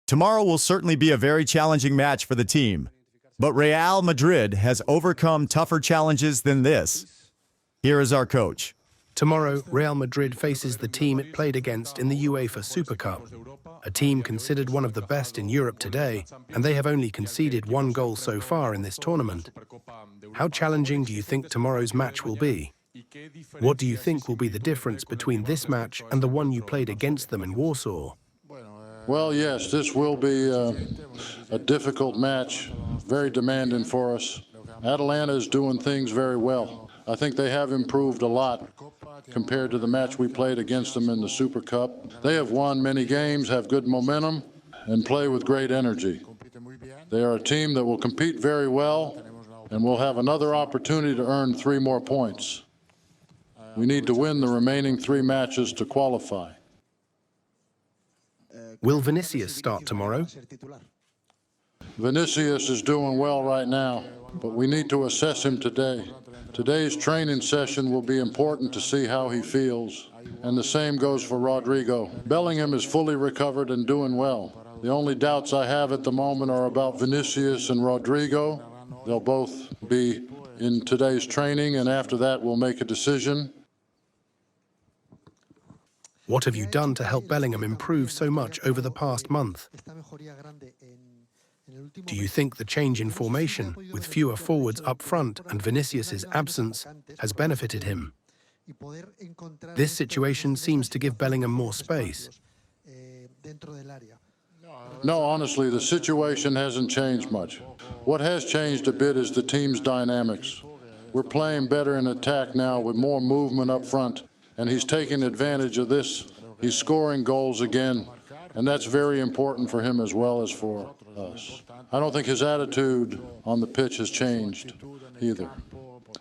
Tomorrow will certainly be a very challenging match for the team, but Real Madrid has overcome tougher challenges than this. Here is our coach. Tomorrow, Real Madrid faces the team it played against in the UEFA Super Cup, a team considered one of the best in Europe today, and they have only conceded one goal so far in this tournament. How challenging do you think tomorrow's match will be? What do you think will be the difference between this match and the one you played against them in Warsaw? Well, yes, this will be a difficult match, very demanding for us. Atalanta is doing things very well. I think they have improved a lot compared to the match we played against them in the Super Cup. They have won many games, have good momentum, and play with great energy. They are a team that will compete very well and will have another opportunity to earn 3 more points. We need to win the remaining 3 matches to qualify. Will Vinicius start tomorrow? Vinicius is doing well right now, but we need to assess him today. Today's training session will be important to see how he feels, and the same goes for Rodrygo. Bellingham is fully recovered and doing well. The only doubts I have at the moment are about Vinicius and Rodrygo. They'll both be in today's training, and after that we'll make a decision. What have you done to help Bellingham improve so much over the past month? Do you think the change in formation, with fewer forwards up front and Vinicius' absence, has benefited him? This situation seems to give Bellingham more space. No, honestly, the situation hasn't changed much. What has changed a bit is the team's dynamics. We're playing better in attack now with more movement up front, and he's taking advantage of this. He's scoring goals again, and that's very important for him as well as for us. I don't think his attitude on the pitch has changed either,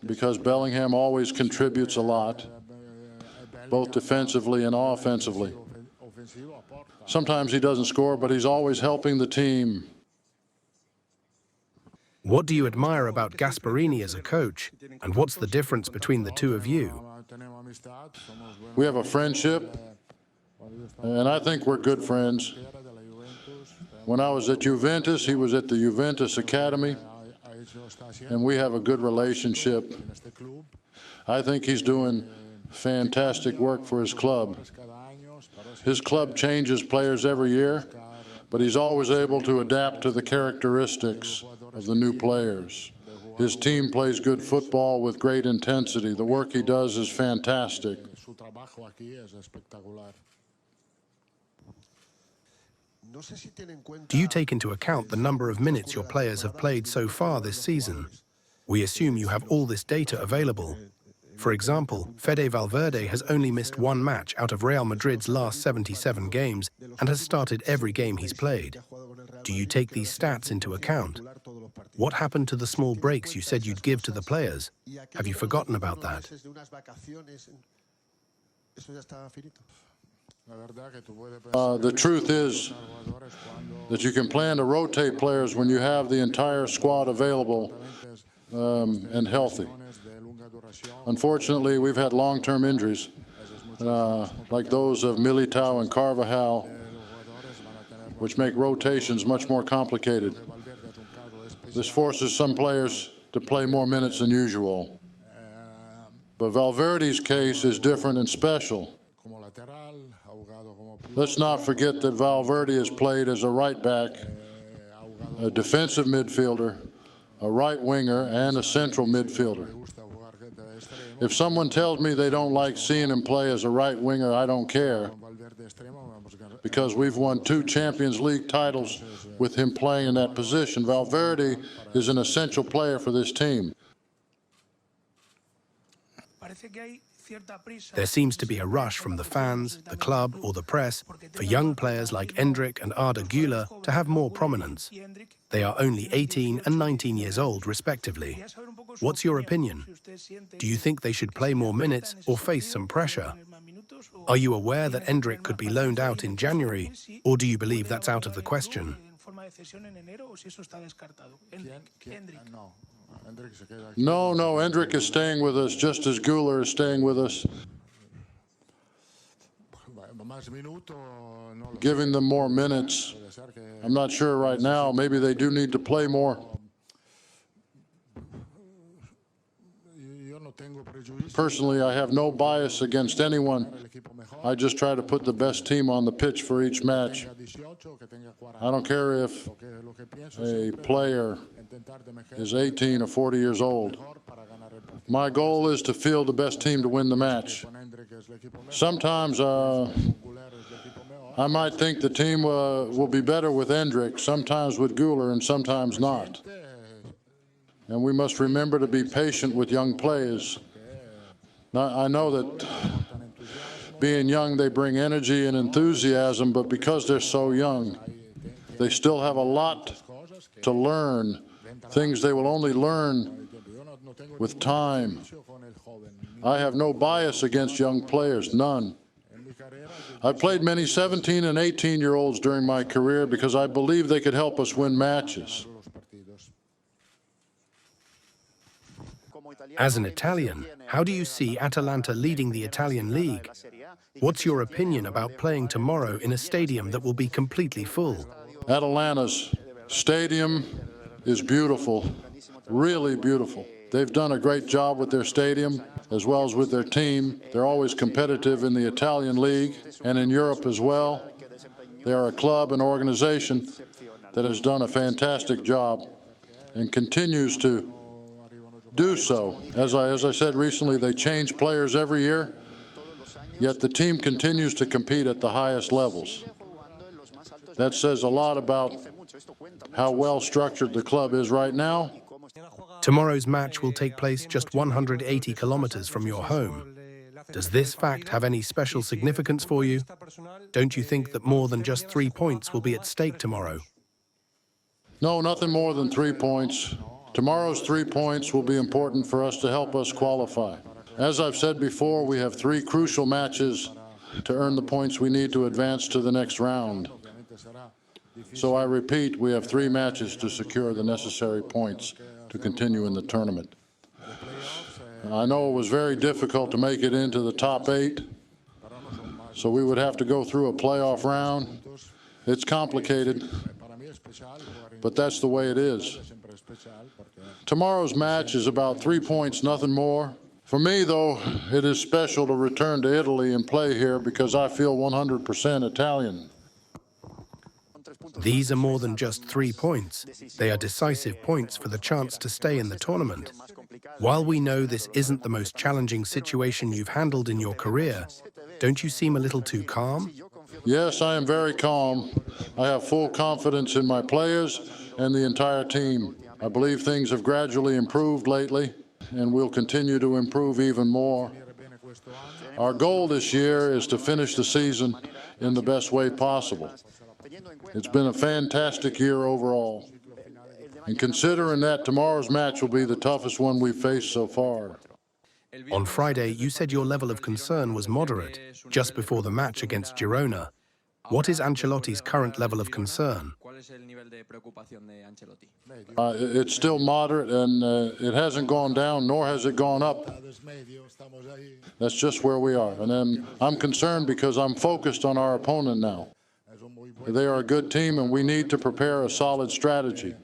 because Bellingham always contributes a lot, both defensively and offensively. Sometimes he doesn't score, but he's always helping the team. What do you admire about Gasperini as a coach, and what's the difference between the two of you? We have a friendship, and I think we're good friends. When I was at Juventus, he was at the Juventus Academy, and we have a good relationship. I think he's doing fantastic work for his club. His club changes players every year, but he's always able to adapt to the characteristics of the new players. His team plays good football with great intensity. The work he does is fantastic. Do you take into account the number of minutes your players have played so far this season? We assume you have all this data available. For example, Fede Valverde has only missed 1 match out of Real Madrid's last 77 games and has started every game he's played. Do you take these stats into account? What happened to the small breaks you said you'd give to the players? Have you forgotten about that? The truth is that you can plan to rotate players when you have the entire squad available and healthy. Unfortunately, we've had long-term injuries, like those of Militao and Carvajal, which make rotations much more complicated. This forces some players to play more minutes than usual. But Valverde's case is different and special. Let's not forget that Valverde has played as a right back, a defensive midfielder, a right winger, and a central midfielder. If someone tells me they don't like seeing him play as a right winger, I don't care, because we've won 2 Champions League titles with him playing in that position. Valverde is an essential player for this team. There seems to be a rush from the fans, the club, or the press for young players like Endrick and Arda Güler to have more prominence. They are only 18 and 19 years old, respectively. What's your opinion? Do you think they should play more minutes or face some pressure? Are you aware that Endrick could be loaned out in January, or do you believe that's out of the question? No, Endrick is staying with us just as Güler is staying with us. Giving them more minutes I'm not sure right now. Maybe they do need to play more. Personally, I have no bias against anyone. I just try to put the best team on the pitch for each match. I don't care if a player is 18 or 40 years old. My goal is to field the best team to win the match. Sometimes I might think the team will be better with Endrick, sometimes with Güler, and sometimes not. And we must remember to be patient with young players. Now, I know that being young, they bring energy and enthusiasm, but because they're so young, they still have a lot to learn, things they will only learn with time. I have no bias against young players, none. I've played many 17 and 18-year-olds during my career because I believe they could help us win matches. As an Italian, how do you see Atalanta leading the Italian league? What's your opinion about playing tomorrow in a stadium that will be completely full? Atalanta's stadium is beautiful, really beautiful. They've done a great job with their stadium as well as with their team. They're always competitive in the Italian league and in Europe as well. They are a club and organization that has done a fantastic job and continues to do so. As I said recently, they change players every year, yet the team continues to compete at the highest levels. That says a lot about how well structured the club is right now. Tomorrow's match will take place just 180 kilometers from your home. Does this fact have any special significance for you? Don't you think that more than just 3 points will be at stake tomorrow? No, nothing more than 3 points. Tomorrow's 3 points will be important for us to help us qualify. As I've said before, we have 3 crucial matches to earn the points we need to advance to the next round. So I repeat, we have 3 matches to secure the necessary points to continue in the tournament. I know it was very difficult to make it into the top 8, so we would have to go through a playoff round. It's complicated, but that's the way it is. Tomorrow's match is about 3 points, nothing more. For me, though, it is special to return to Italy and play here because I feel 100% Italian. These are more than just 3 points. They are decisive points for the chance to stay in the tournament. While we know this isn't the most challenging situation you've handled in your career, don't you seem a little too calm? Yes, I am very calm. I have full confidence in my players and the entire team. I believe things have gradually improved lately, and will continue to improve even more. Our goal this year is to finish the season in the best way possible. It's been a fantastic year overall. And considering that, tomorrow's match will be the toughest one we've faced so far. On Friday, you said your level of concern was moderate, just before the match against Girona. What is Ancelotti's current level of concern? It's still moderate, and it hasn't gone down, nor has it gone up. That's just where we are. And then I'm concerned because I'm focused on our opponent now. They are a good team, and we need to prepare a solid strategy.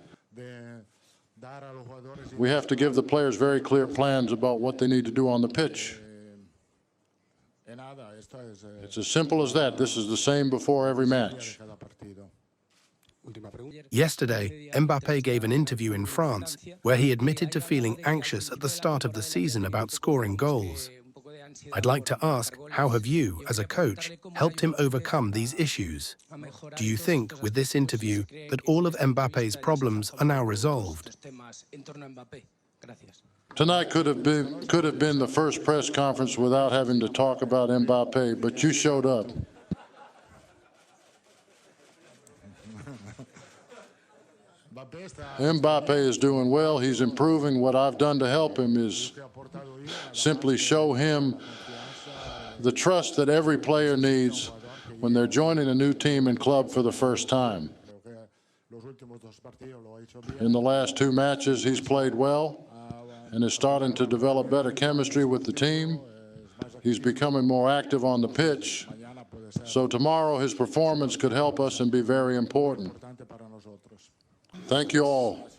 We have to give the players very clear plans about what they need to do on the pitch. It's as simple as that. This is the same before every match. Yesterday, Mbappe gave an interview in France where he admitted to feeling anxious at the start of the season about scoring goals. I'd like to ask, how have you, as a coach, helped him overcome these issues? Do you think, with this interview, that all of Mbappe's problems are now resolved? Tonight could have been the first press conference without having to talk about Mbappe, but you showed up. Mbappe is doing well. He's improving. What I've done to help him is simply show him the trust that every player needs when they're joining a new team and club for the first time. In the last 2 matches, he's played well and is starting to develop better chemistry with the team. He's becoming more active on the pitch. So tomorrow, his performance could help us and be very important. Thank you all.